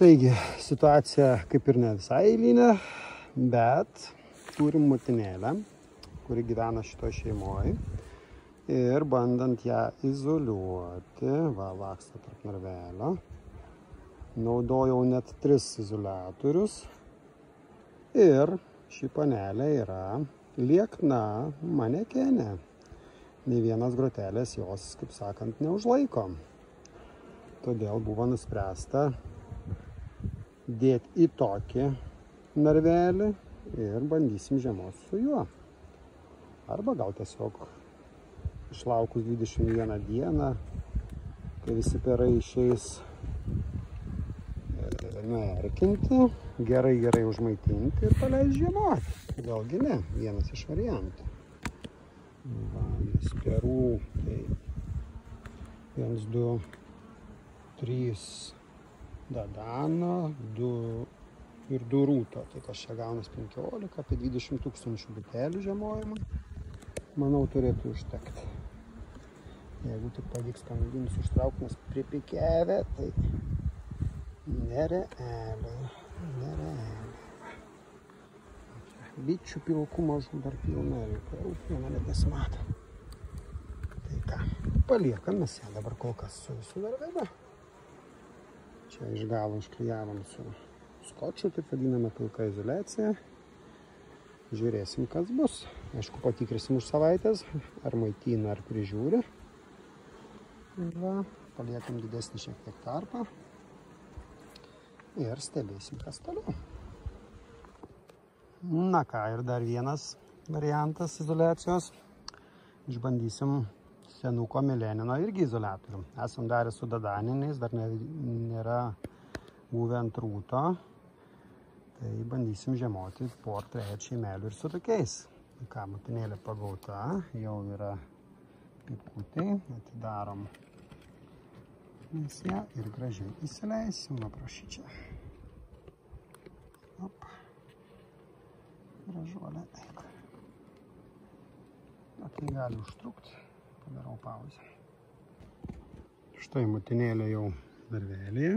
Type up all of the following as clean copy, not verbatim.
Taigi, situacija kaip ir ne visai eilinė, bet turim motinėlę, kuri gyvena šitoje šeimoje. Ir bandant ją izoliuoti, laksto tarp narvelio, naudojau net 3 izoliatorius. Ir ši panelė yra liekna manekenė. Nei vienas grotelės jos, kaip sakant, neužlaiko. Todėl buvo nuspręsta dėti į tokį narvelį ir bandysim žiemos su juo. Arba gal tiesiog išlaukus 21 dieną, kai visi perai išeis nuerkinti, gerai užmaitinti ir paleis žiemoti. Galgi ne, vienas iš variantų. Nes perų, tai 1, 2, 3 dadano, 2 ir 2 rūto. Tai kas čia gaunas 15, apie 20 000 bitelių žiemojimui. Manau, turėtų užtekti. Jeigu tik pavyks pamėginus užtraukti, nes pripikevę, tai nerealiai. Bičių pilkų mažų dar pilna reikia. Viena net nesimato. Tai ką, paliekam mes ją dabar kol kas su visų narveliu. Čia iš galo išklijavom su skočiu, taip vadiname pilka izoliacija. Žiūrėsim, kas bus. Aišku, patikrisim už savaitės, ar maitina, ar prižiūri. Va, paliekam didesnį šiek tiek tarpą. Ir stebėsim, kas toliau. Na ką, ir dar vienas variantas izoliacijos. Išbandysim senuko Milenino irgi izoliatorių. Esam darę su dadaniniais, dar nėra buvę ant rūto. Tai bandysim žiemoti po 3 šeimelių ir su tokiais. Ką, motinėlė pagauta, jau yra pikutė, atidarom mes ją ir gražiai įsileisim nuo prašyčią. Op. Gražuolė, eik. Tai gali užtrukti, padarau pauzę. Štai motinėlė jau narvelėje,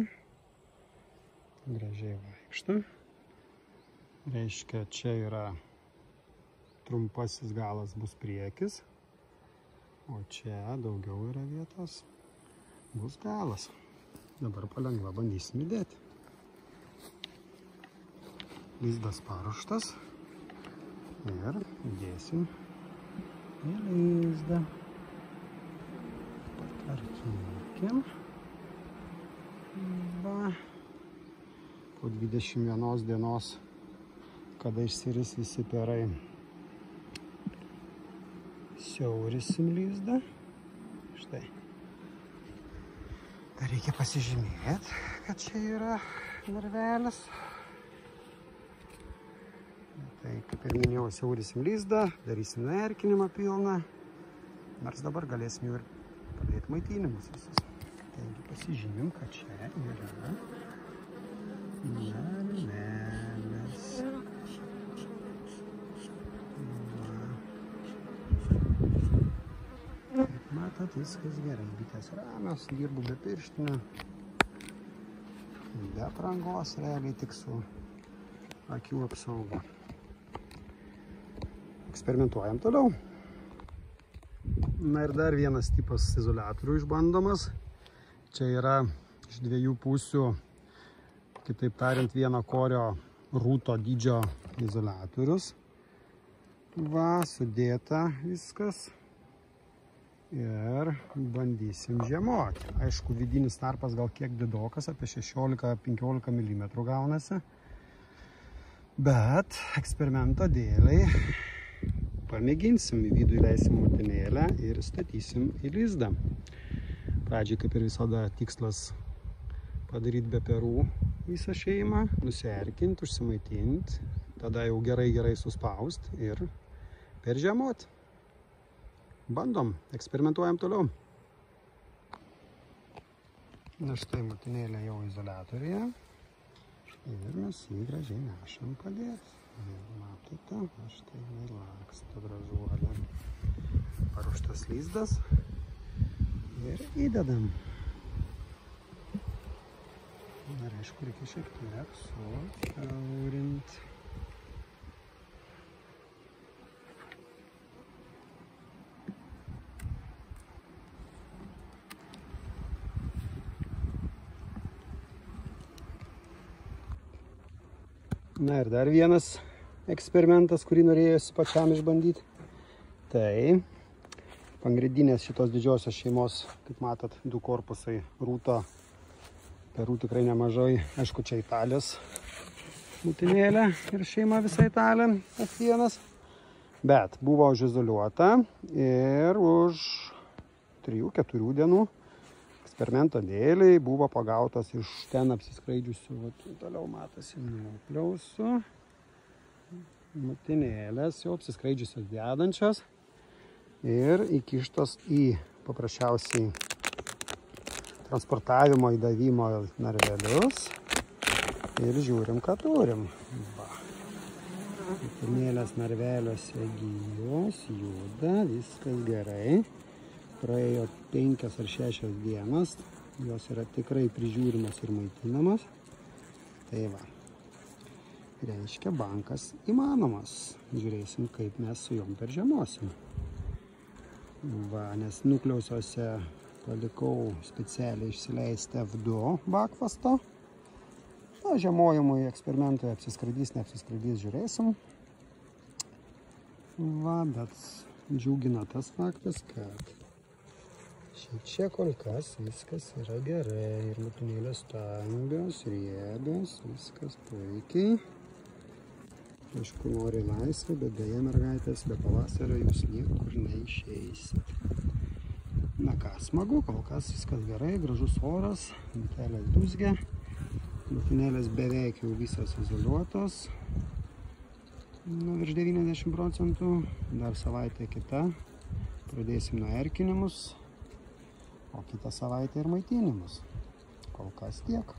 gražiai vaikšto. Reiškia, čia yra trumpasis galas bus priekis, o čia daugiau yra vietos, bus galas. Dabar palengva bandysim įdėti. Lizdas paruoštas ir įdėsim į lizdą. Patvarkykim. Va. Po 21 dienos, kada išsiris visi perai, siaurisim lizdą. Štai. Dar reikia pasižymėti, kad čia yra narvelis. Tai, kaip ir minėjau, siaurisim lizdą, darysim nuerkinimą pilną. Nors dabar galėsim jau ir padėti maitinimus visus. Taigi pasižymim, kad čia yra narvelis. Matot, viskas gerai. Bitės ramios, dirbu be pirštinių, be aprangos, realiai tik su akių apsauga. Eksperimentuojam toliau. Na ir dar vienas tipas izoliatorių išbandomas. Čia yra iš 2 pusių, kitaip tariant, 1 korio rūto dydžio izoliatorius. Va, sudėta viskas. Ir bandysim žiemoti. Aišku, vidinis tarpas gal kiek didokas, apie 16-15 mm gaunasi. Bet eksperimento dėliai pamėginsim, į vidų įleisim motinėlę ir statysim į lizdą. Pradžiai, kaip ir visada, tikslas padaryti be perų visą šeimą, nusiarkinti, užsimaitinti, tada jau gerai suspausti ir peržiemoti. Bandom, eksperimentuojam toliau. Na štai motinėlė jau izoliatoriuje ir mes jį gražiai nešam padėti. Matote, štai laksto gražuolė. Paruoštas lizdas ir įdedam. Ir aišku, reikia šiek tiek susiaurinti. Na ir dar vienas eksperimentas, kurį norėjosi pačiam išbandyti. Tai pagrindinės šitos didžiosios šeimos, kaip matot, 2 korpusai rūto. Perų tikrai nemažai. Aišku, čia Italijos motinėlė ir šeima visa Italija, F1. Bet buvo užizoliuota ir už 3-4 dienų eksperimento dėliai buvo pagautas iš ten apsiskraidžiusių, toliau matosi nupliausų, motinėlės jau apsiskraidžiusios dedančios ir įkištos į paprasčiausiai transportavimo įdavimo narvelius ir žiūrim, ką turim. Motinėlės narveliuose gyvos, juda, viskas gerai. Praėjo 5 ar 6 dienas, jos yra tikrai prižiūrimas ir maitinamas. Tai va, reiškia, bankas įmanomas. Žiūrėsim, kaip mes su jom peržiemosim. Va, nes nukliausiuose palikau specialiai išsileisti F2 bakvasto. Na, žiemojimui eksperimentui apsiskraidys, neapsiskraidys, žiūrėsim. Va, bet džiugina tas faktas, kad čia kol kas viskas yra gerai ir motinėlės stambios, riebios, viskas puikiai. Aišku, nori laisvę, bet dėja mergaitės, be pavasario jūs niekur neišeisit. Na ką, smagu, kol kas viskas gerai, gražus oras, motinėlės dūzgia, motinėlės beveik jau visos izoliuotos, virš 90%, dar savaitė kita, pradėsim nuo erkinimus. O kitą savaitę ir maitinimus. Kol kas tiek.